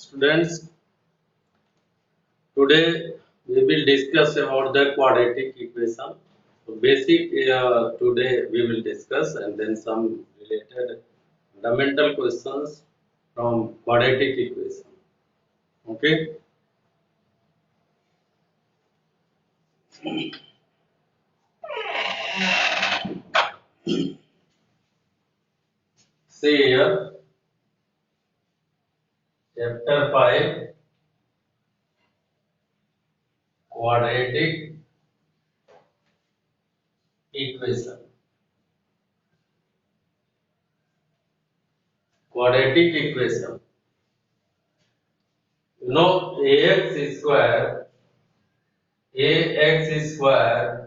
Students, today we will discuss about the quadratic equation. So basic today we will discuss and then some related fundamental questions from quadratic equation. Okay. See here, chapter 5, quadratic equation. Quadratic equation. You know ax square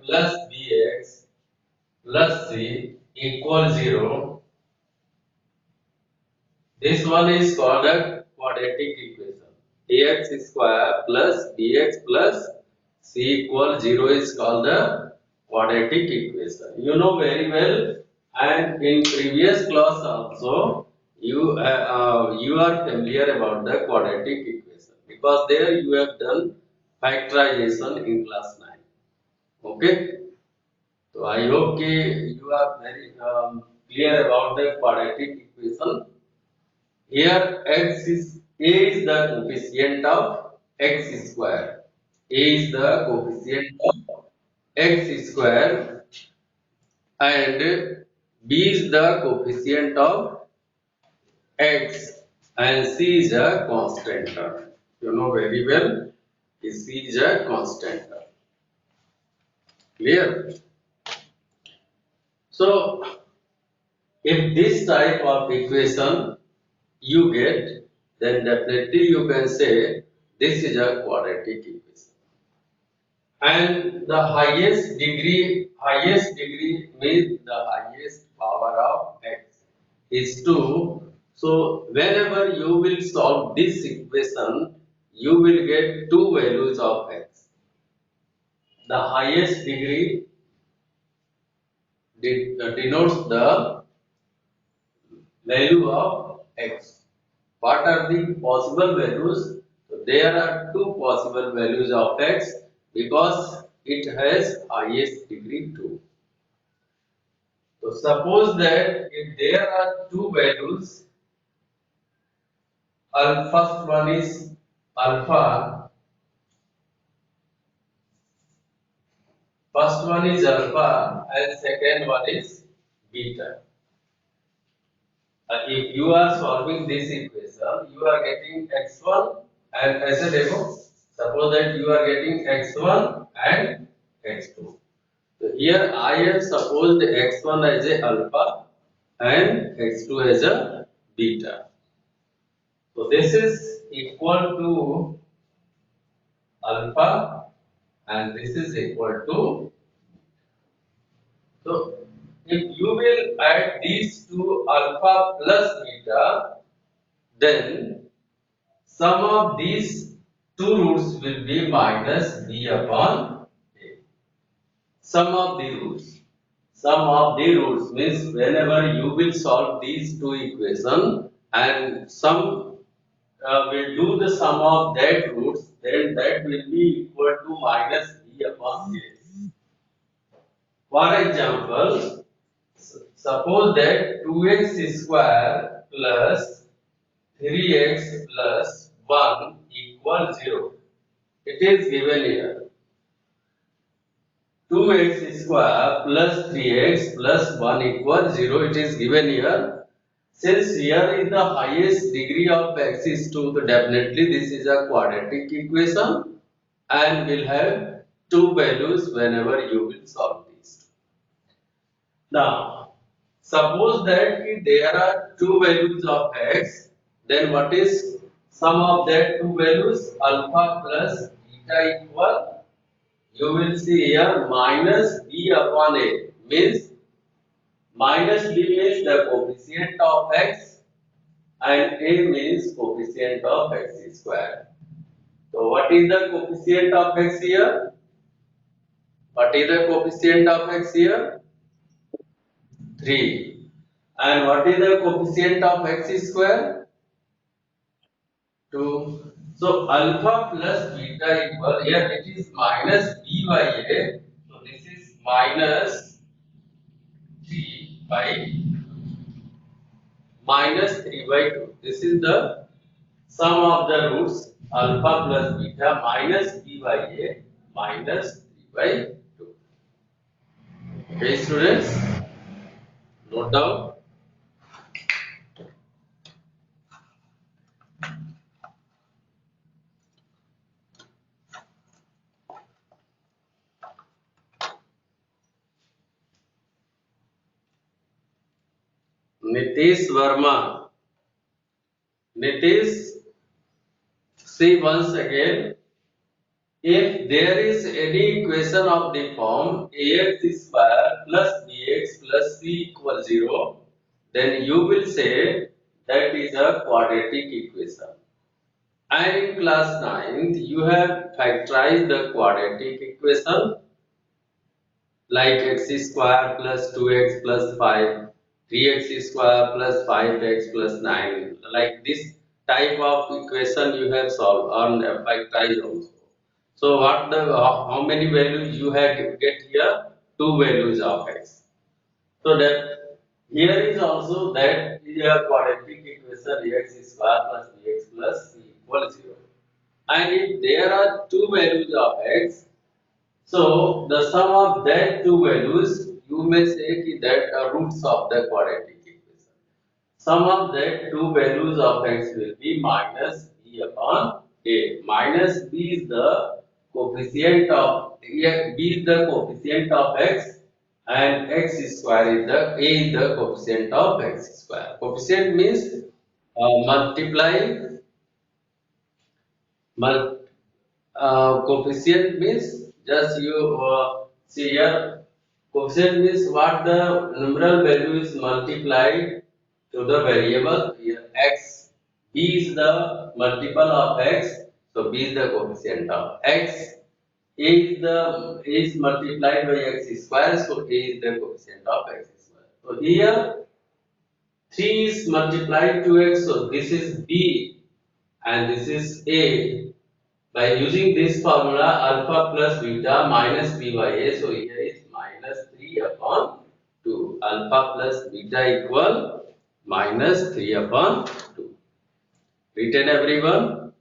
plus bx plus c equals 0. This one is called a quadratic equation. Ax square plus bx plus c equals 0 is called the quadratic equation. You know very well, and in previous class also you are familiar about the quadratic equation because there you have done factorization in class 9. Okay. So I hope you are very clear about the quadratic equation. Here A is the coefficient of x square. A is the coefficient of x square and B is the coefficient of x and C is a constant term. You know very well, C is a constant term. Clear? So if this type of equation you get, then definitely you can say this is a quadratic equation. And the highest degree means the highest power of x is 2. So whenever you will solve this equation, you will get two values of x. The highest degree denotes the value of x. What are the possible values? So there are two possible values of x because it has highest degree 2. So suppose that if there are two values, first one is alpha, and second one is beta. If you are solving this equation, you are getting x1 and as a demo, suppose that you are getting x1 and x2. So here I have supposed x1 as a alpha and x2 as a beta. So this is equal to alpha and this is equal to. So if you will add these two alpha plus beta, then sum of these two roots will be minus b upon a. Sum of the roots. Sum of the roots means whenever you will solve these two equations and sum will do the sum of that roots, then that will be equal to minus b upon a. For example, suppose that 2x square plus 3x plus 1 equals 0. It is given here. 2x square plus 3x plus 1 equals 0. It is given here. Since here is the highest degree of x is 2, so definitely this is a quadratic equation and will have two values whenever you will solve these. Now, suppose that there are two values of x, then what is sum of that two values? Alpha plus beta equal, you will see here, minus b upon a, means minus b means the coefficient of x and a means coefficient of x square. So what is the coefficient of x here? What is the coefficient of x here? 3. And what is the coefficient of x square? 2. So alpha plus beta equal, here it is minus b by a. So this is minus 3 by minus 3 by 2. This is the sum of the roots alpha plus beta minus b by a minus 3 by 2. Okay, students, note down. Nitish Verma. Nitish, see once again. If there is any equation of the form ax square plus bx plus c equals 0, then you will say that is a quadratic equation. And in class 9th, you have factorized the quadratic equation like x square plus 2x plus 5, 3x square plus 5x plus 9. Like this type of equation you have solved on factorized also. So what the how many values you have get here? Two values of x. So that here is also that is a quadratic equation x square plus bx plus c equals 0. And if there are two values of x, so the sum of that two values, you may say that are roots of the quadratic equation. Sum of that two values of x will be minus b upon a. Minus b is the coefficient of b is the coefficient of x, and x square is the a is the coefficient of x square. Coefficient means multiplying coefficient means just you see here. Coefficient means what the numeral value is multiplied to the variable here x. B is the multiple of x, so B is the coefficient of x. A is multiplied by x square, so A is the coefficient of x square. So here 3 is multiplied to x, so this is B and this is A. By using this formula alpha plus beta minus b by a, so here is minus 3 upon 2. Alpha plus beta equal minus 3 upon 2. Written everyone?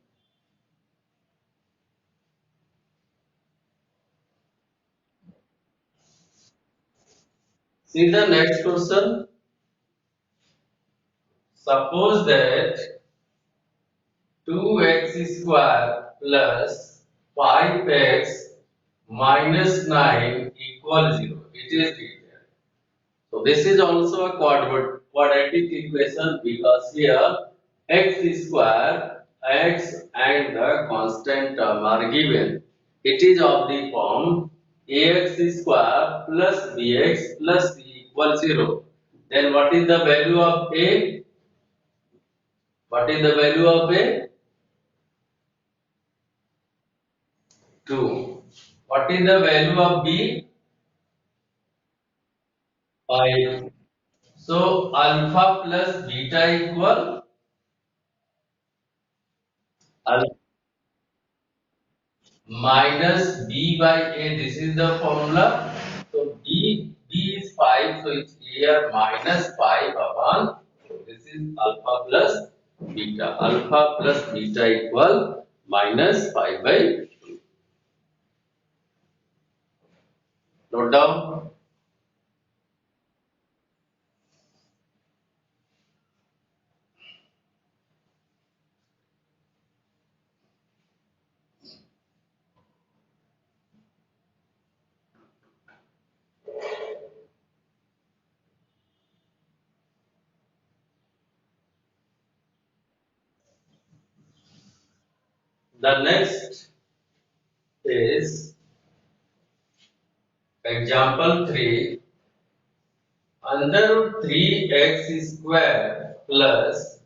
See the next question. Suppose that 2x square plus 5x minus 9 equals 0. It is written. So this is also a quadratic equation because here x square, x and the constant term are given. It is of the form ax square plus bx plus c equals 0. Then what is the value of a? What is the value of a? 2. What is the value of b? 5. So alpha plus beta equal alpha minus b by a. This is the formula. So b is 5, so it's here minus 5 upon. So this is alpha plus beta. Alpha plus beta equal minus 5 by 2. Note down. The next is example 3. Under root 3x square plus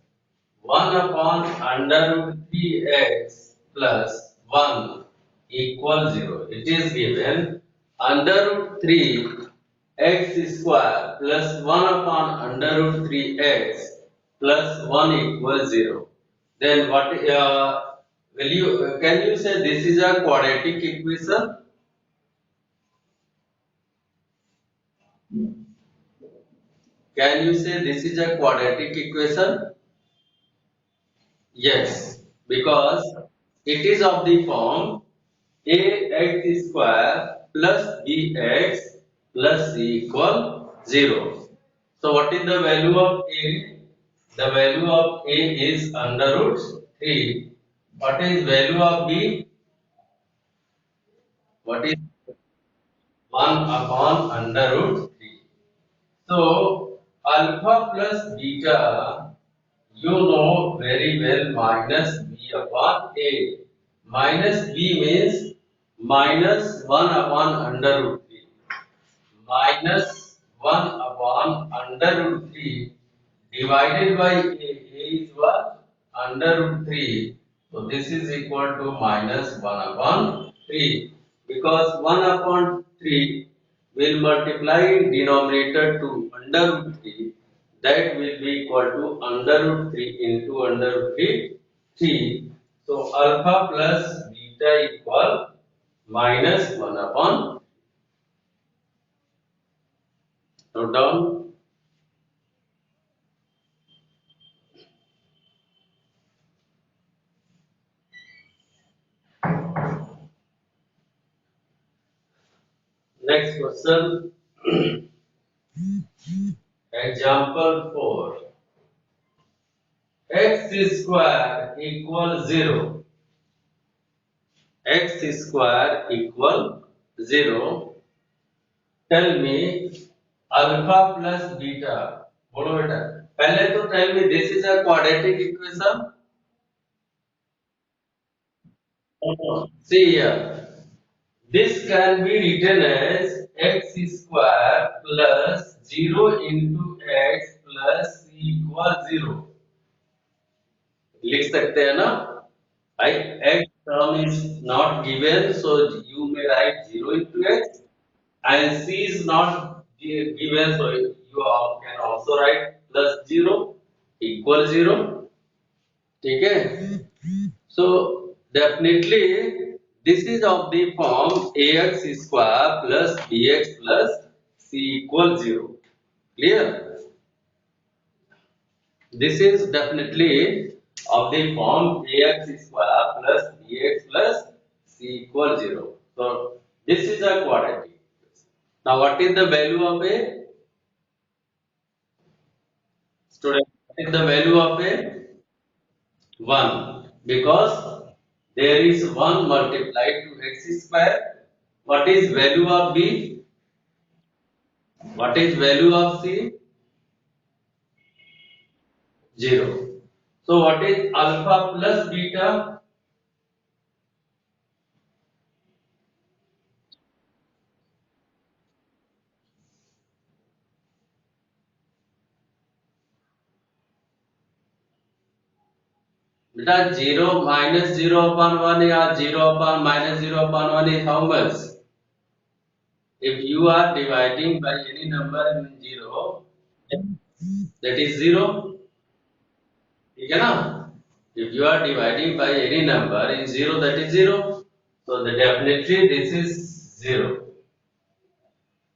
1 upon under root 3x plus 1 equals 0. It is given under root 3 x square plus 1 upon under root 3x plus 1 equals 0. then what will you can you say this is a quadratic equation? Can you say this is a quadratic equation? Yes, because it is of the form ax square plus bx plus c equal 0. So what is the value of a? The value of a is under root 3. What is value of b? What is 1 upon under root 3. So alpha plus beta, you know very well, minus b upon a. Minus b means minus 1 upon under root 3. Minus 1 upon under root 3 divided by a is what? Under root 3. So this is equal to minus 1 upon 3. Because 1 upon 3 will multiply in denominator to under root 3. That will be equal to under root 3 into under root 3. 3. So alpha plus beta equal minus 1 upon. Note down. Next question. Example 4. X square equals 0. X square equal 0. Tell me alpha plus beta. बोलो बेटा. पहले तो tell me this is a quadratic equation. See here. This can be written as x square plus 0 into x plus c equals 0. लिख सकते हैं ना? X term is not given, so you may write 0 into x, and c is not given, so you can also write plus 0 equal 0. ठीक है? So definitely this is of the form ax square plus bx plus c equal 0. Clear? This is definitely of the form ax square plus bx plus c equal 0. So this is a quadratic. Now what is the value of a? Student, what is the value of a? 1. Because there is 1 multiplied to x square. What is value of b? What is value of c? 0. So what is alpha plus beta? Beta 0 minus 0 upon 1 or 0 upon minus 0 upon 1 is how much? If you are dividing by any number in 0, that is 0. ठीक है ना? If you are dividing by any number in 0, that is 0. So definitely this is 0.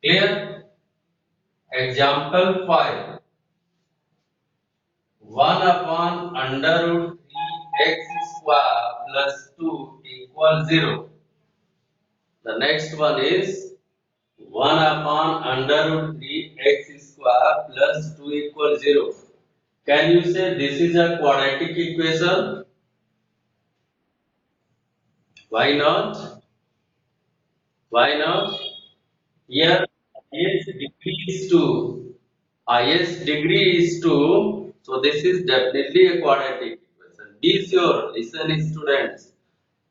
Clear? Example 5. 1 upon under root 3 x square plus 2 equals 0. The next one is 1 upon under root 3 x square plus 2 equals 0. Can you say this is a quadratic equation? Why not? Why not? Here highest degree is 2. Highest degree is 2. So this is definitely a quadratic equation. Be sure, listen students.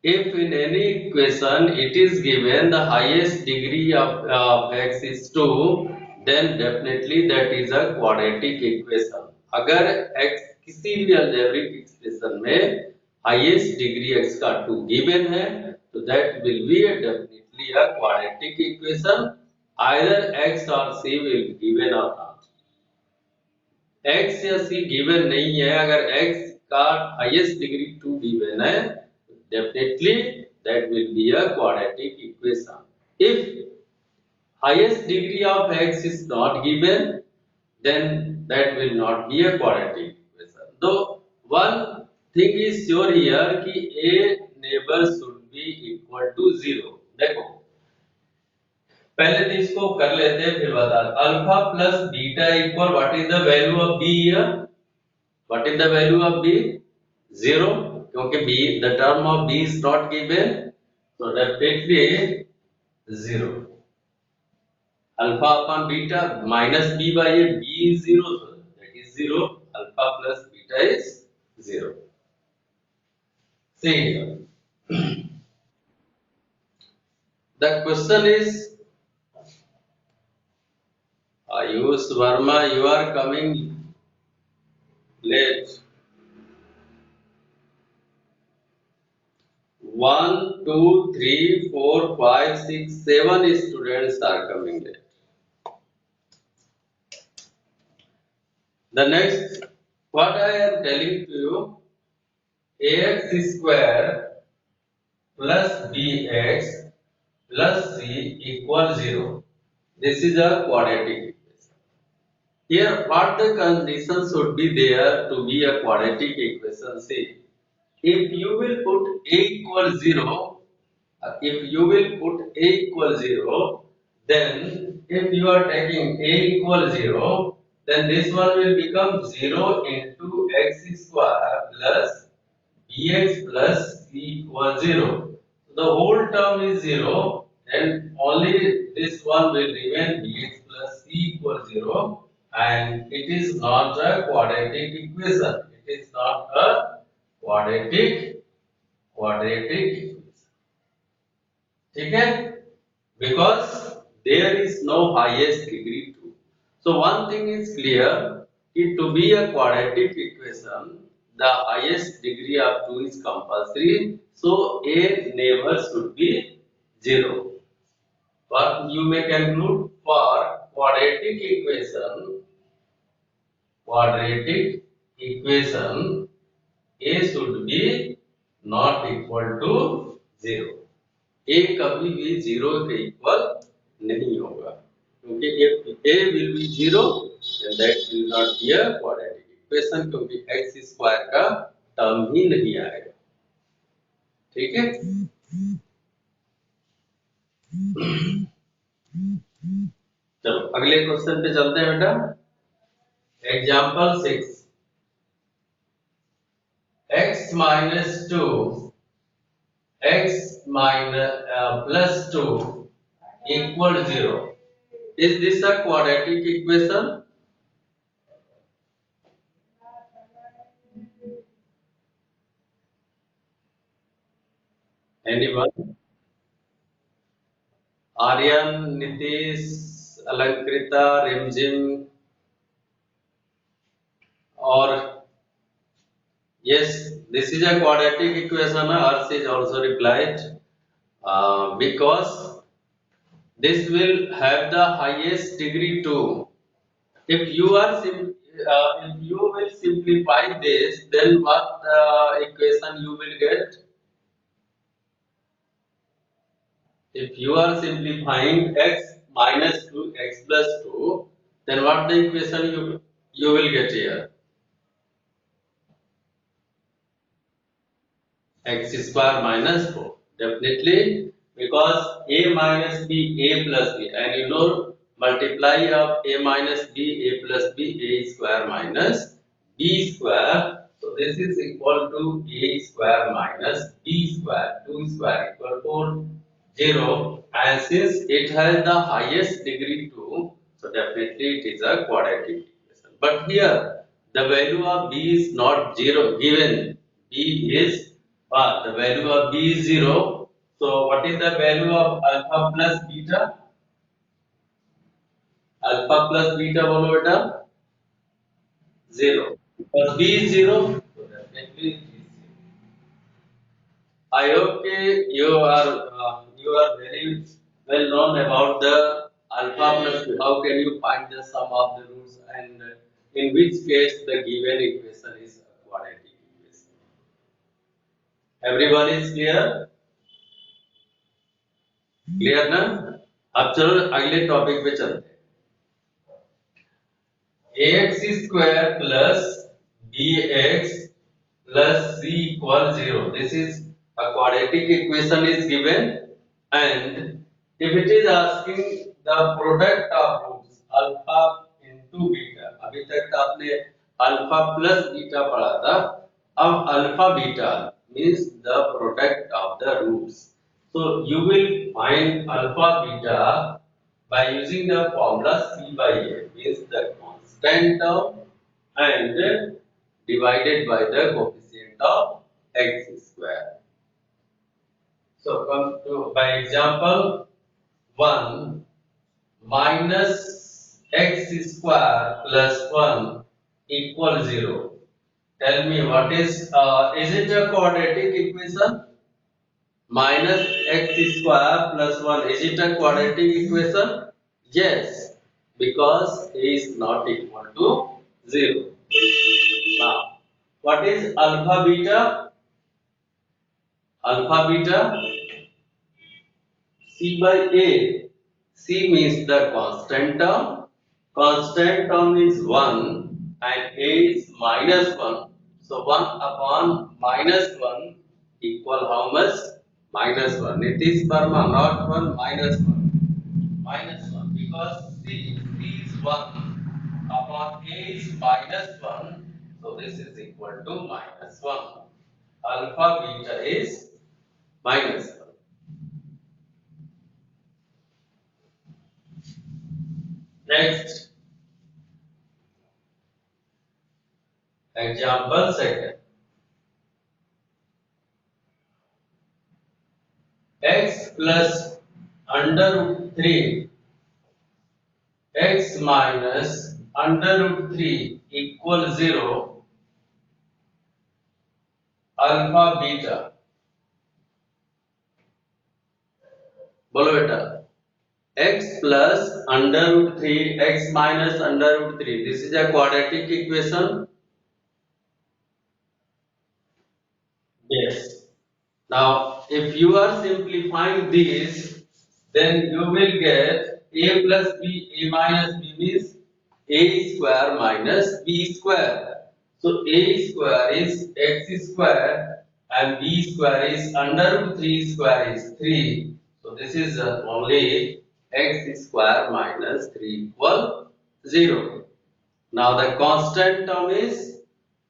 If in any equation it is given the highest degree of x is 2, then definitely that is a quadratic equation. अगर x किसी भी algebraic expression में highest degree x का 2 given है, तो that will be definitely a quadratic equation. Either x or c will be given or not. x या c given नहीं है, अगर x का हाईएस्ट डिग्री 2 गिवन है, definitely that will be a quadratic equation. If highest degree of x is not given, then that will not be a quadratic equation. Though one thing is sure here कि a neighbor should be equal to 0. देखो पहले तो इसको कर लेते हैं फिर बता alpha plus beta equal what is the value of B here, what is the value of B 0 क्योंकि B the term of B is not given, so definitely 0. Alpha upon beta minus b by a, b is 0, so that is 0. Alpha plus beta is 0. See here. The question is, Ayush Verma, you are coming late. 1, 2, 3, 4, 5, 6, 7 students are coming late. The next, what I am telling to you, ax square plus bx plus c equals 0. This is a quadratic equation. Here, what the condition should be there to be a quadratic equation? See, if you will put a equals 0, then if you are taking a equals 0, then this one will become 0 into x square plus bx plus c equals 0. The whole term is 0 and only this one will remain bx plus c equals 0, and it is not a quadratic equation. It is not a quadratic equation. ठीक है? Because there is no highest degree 2. So one thing is clear, to be a quadratic equation, the highest degree of 2 is compulsory. So a neighbor should be 0. But you may conclude for quadratic equation, a should be not equal to 0. a कभी भी 0 के equal नहीं होगा क्योंकि if a will be 0 then that will not be a quadratic equation क्योंकि x square का term ही नहीं आएगा. ठीक है, चलो अगले क्वेश्चन पे चलते हैं बेटा. Example 6, x minus 2 x minus plus 2 equal 0. Is this a quadratic equation? Anyone? Aryan, Nitish, Alankrita, Rimjim, or yes, this is a quadratic equation. Harsh is also replied because this will have the highest degree 2. If you will simplify this, then what equation you will get? If you are simplifying x minus 2 x plus 2, then what the equation you will get here? X square minus 4. Definitely, because a minus b, a plus b, and you know multiply of a minus b, a plus b, a square minus b square. So this is equal to a square minus b square. 2 square equal 4, 0. And since it has the highest degree 2, so definitely it is a quadratic equation. But here the value of b is not 0 given. B is the value of b is 0. So what is the value of alpha plus beta? Alpha plus beta बोलो बेटा 0. Because b is 0, so definitely it is 0. I hope you are very well known about the alpha plus beta. How can you find the sum of the roots and in which case the given equation is a quadratic equation. Everyone is clear? Clear ना? अब चलो अगले topic पे चलते हैं। ax square plus bx plus c equal 0. This is a quadratic equation is given, and if it is asking the product of roots alpha into beta, अभी तक आपने अल्फा प्लस बीटा पढ़ा था, अब alpha beta means the product of the roots. So you will find alpha beta by using the formula C by A, means the constant term and divided by the coefficient of x square. So come to by example 1 minus x square plus 1 equal 0. Tell me what is it a quadratic equation? Minus x square plus 1, is it a quadratic equation? Yes, because a is not equal to 0. Now, what is alpha beta? Alpha beta C by A. C means the constant term. Constant term is 1 and A is minus 1. So 1 upon minus 1 equal how much? Minus 1. It is Burma, not 1, minus 1. Minus 1 because C is 1 upon A is minus 1. So this is equal to minus 1. Alpha beta is minus 1. Next, example second. X plus under root 3 x minus under root 3 equal 0 alpha beta. बोलो बेटा, x plus under root 3 x minus under root 3, this is a quadratic equation. Yes. Now, if you are simplifying this, then you will get a plus b, a minus b means a square minus b square. So a square is x square and b square is under root 3 square is 3. So this is only x square minus 3 equal 0. Now the constant term is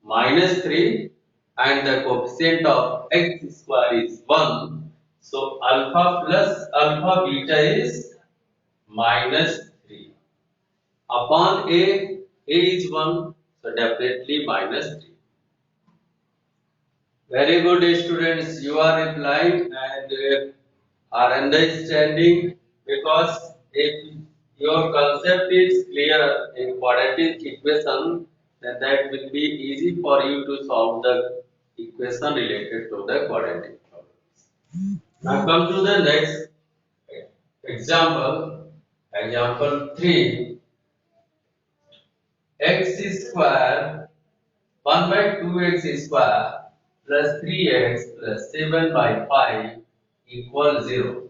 minus 3 and the coefficient of x square is 1. So alpha plus alpha beta is minus 3. Upon a is 1, so definitely minus 3. Very good students, you are replying and are understanding, because if your concept is clear in quadratic equation, then that will be easy for you to solve the equation related to the quadratic problems. Now come to the next example, example 3. X square 1 by 2x square plus 3x plus 7 by 5 equals 0.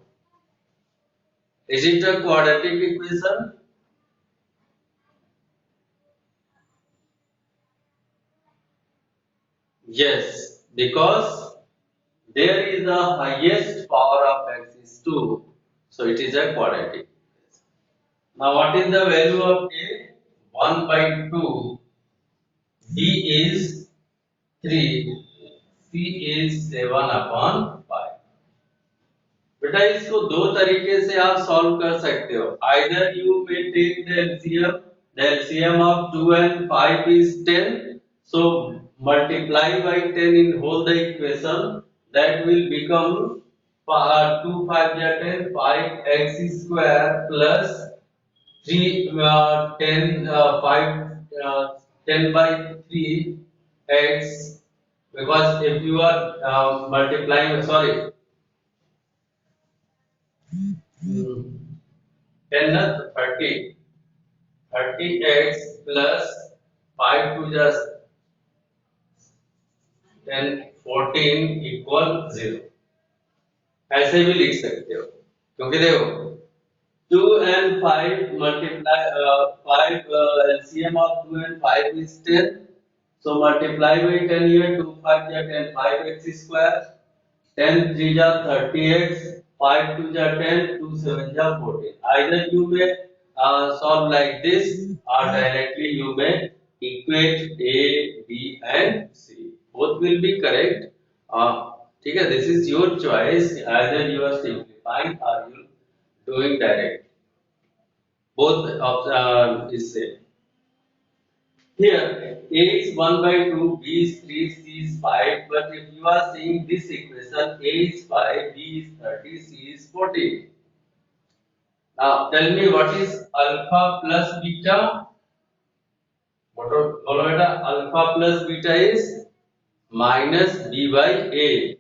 Is it a quadratic equation? Yes, because there is the highest power of x is 2, so it is a quadratic. Now what is the value of a? 1 by 2, b is 3, c is 7 upon 5. बेटा इसको दो तरीके से आप solve कर सकते हो. Either you may take the LCM of 2 and 5 is 10, so multiply by 10 in whole the equation, that will become 2 5 या 10, 5x square plus 3 10 5 10 by 3 x, because if you are multiplying, sorry, 10 na 30, 30x plus 5 to just 10 14 equal 0, ऐसे भी लिख सकते हो, क्योंकि देखो 2 and 5 multiply 5 LCM of 2 and 5 is 10, so multiply by 10 here, 2 5 ja 10, 5x square, 10 3 ja 30x, 5 2 ja 10, 2 7 ja 14. Either you may solve like this, or directly you may equate A, B and C. Both will be correct. ठीक है, this is your choice. Either you are simplifying or you doing direct. Both of is same. Here, A is 1 by 2, B is 3, C is 5. But if you are seeing this equation, A is 5, B is 30, C is 40. Now, tell me what is alpha plus beta? What alpha plus beta is minus B by A.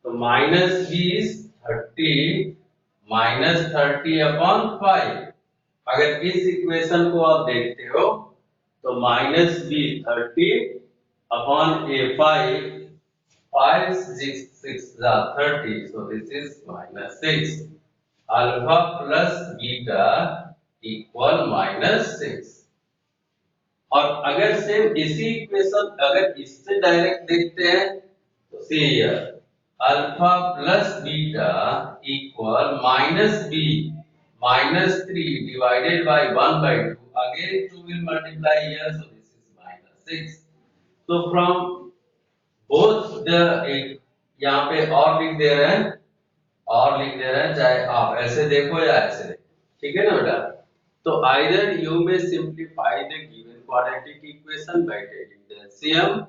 So, minus B is 30 minus 30 upon 5. अगर इस equation को आप देखते हो तो minus B 30 upon A 5, 5 6 30, so this is minus 6. Alpha plus beta equal minus 6. और अगर same इसी इक्वेशन अगर इससे डायरेक्ट देखते हैं तो see here alpha plus beta equal minus B minus 3 divided by 1 by 2. Again 2 will multiply here, so this is minus 6. So from both the यहाँ पे और लिख दे रहे हैं, और लिख दे रहे हैं, चाहे आप ऐसे देखो या ऐसे देखो, ठीक है ना बेटा? तो either you may simplify the given quadratic equation by taking the LCM,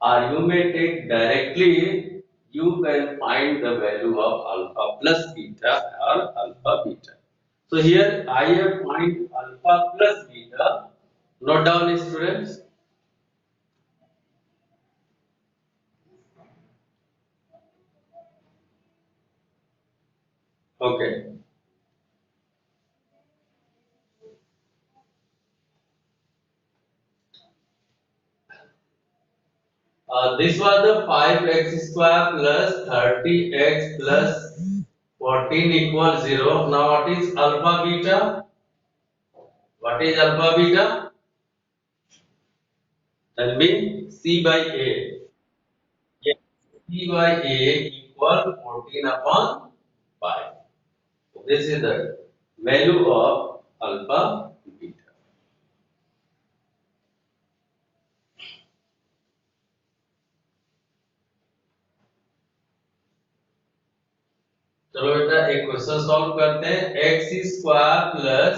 or you may take directly, you can find the value of alpha plus beta or alpha beta. So here I have find alpha plus beta. Note down, students. Okay. This was the 5x square plus 30x plus 14 equals 0. Now what is alpha beta? What is alpha beta? Tell me. C by A. Yes. C by A equal 14 upon 5. So this is the value of alpha beta. चलो बेटा एक question solve करते हैं. X square plus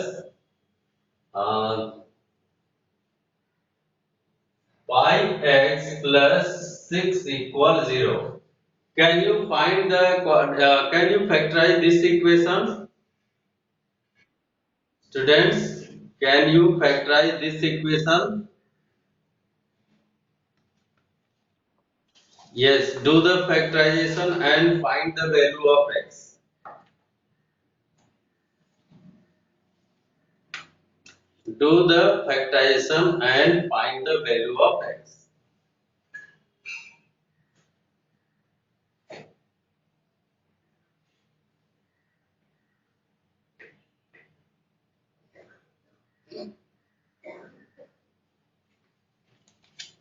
5x plus 6 equal 0. Can you find the can you factorize this equation? Students, can you factorize this equation? Yes, do the factorization and find the value of x. Do the factorization and find the value of x.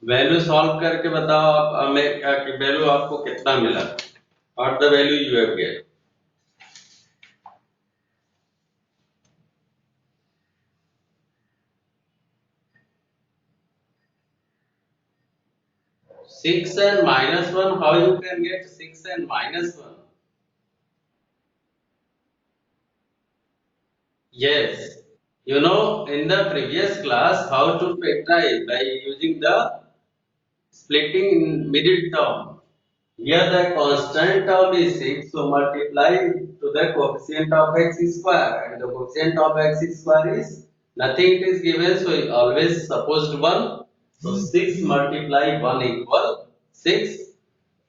Value solve करके बताओ आप हमें कि value आपको कितना मिला, और the value you have get. 6 and minus 1, how you can get 6 and minus 1? Yes, you know in the previous class how to factorize by using the splitting in middle term. Here the constant term is 6, so multiply to the coefficient of x square, and the coefficient of x square is nothing, it is given, so it always supposed 1. So 6 multiply 1 equal 6,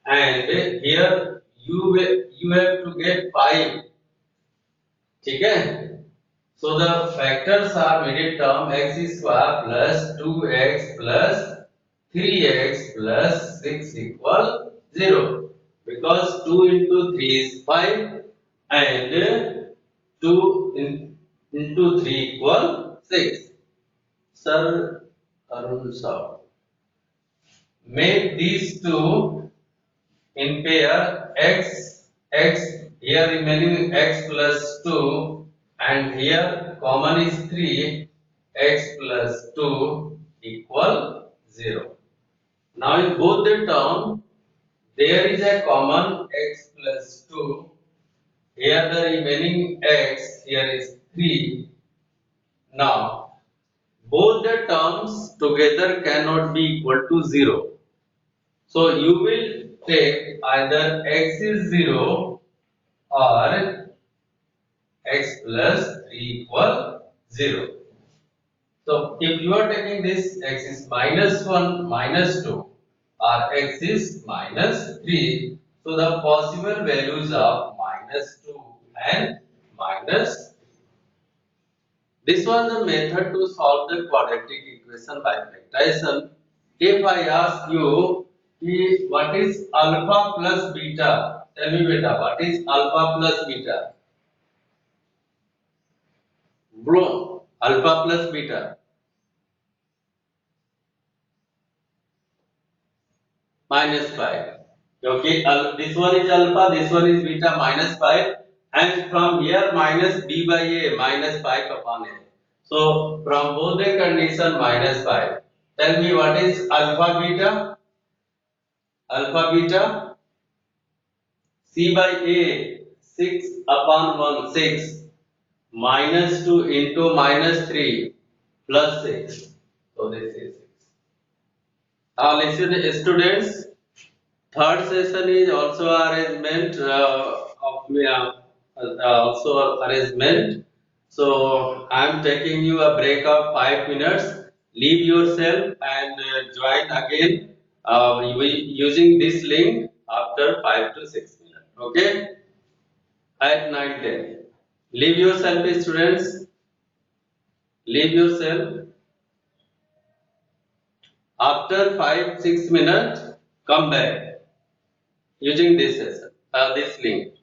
and here you have to get 5. ठीक है? So the factors are middle term x square plus 2x plus 3x plus 6 equal 0 because 2 into 3 is 5 and 2 into 3 equal 6. Sir Arun Saab, make these two in pair x here remaining x plus 2 and here common is 3 x plus 2 equal 0. Now in both the term there is a common x plus 2. Here the remaining x here is 3. Now both the terms together cannot be equal to 0. So you will take either x is 0 or x plus 3 equal 0. So if you are taking this x is minus 1 minus 2 or x is minus 3, so the possible values of minus 2 and minus 3. This was the method to solve the quadratic equation by factorization. If I ask you what is alpha plus beta, tell me beta, what is alpha plus beta? Bro, alpha plus beta. Minus 5. Okay, this one is alpha, this one is beta, minus 5. And from here, minus b by a, minus 5 upon a. So, from both the condition, minus 5. Tell me what is alpha beta? Alpha beta, c by a, 6 upon 1, 6. Minus 2 into minus 3 plus 6. So, this is 6. Now, listen, students. Third session is also arrangement also arrangement. So I am taking you a break of 5 minutes. Leave yourself and join again using this link after 5 to 6 minutes. Okay, at 9:10. Leave yourself, students. Leave yourself. After 5 6 minutes, come back using this session, this link.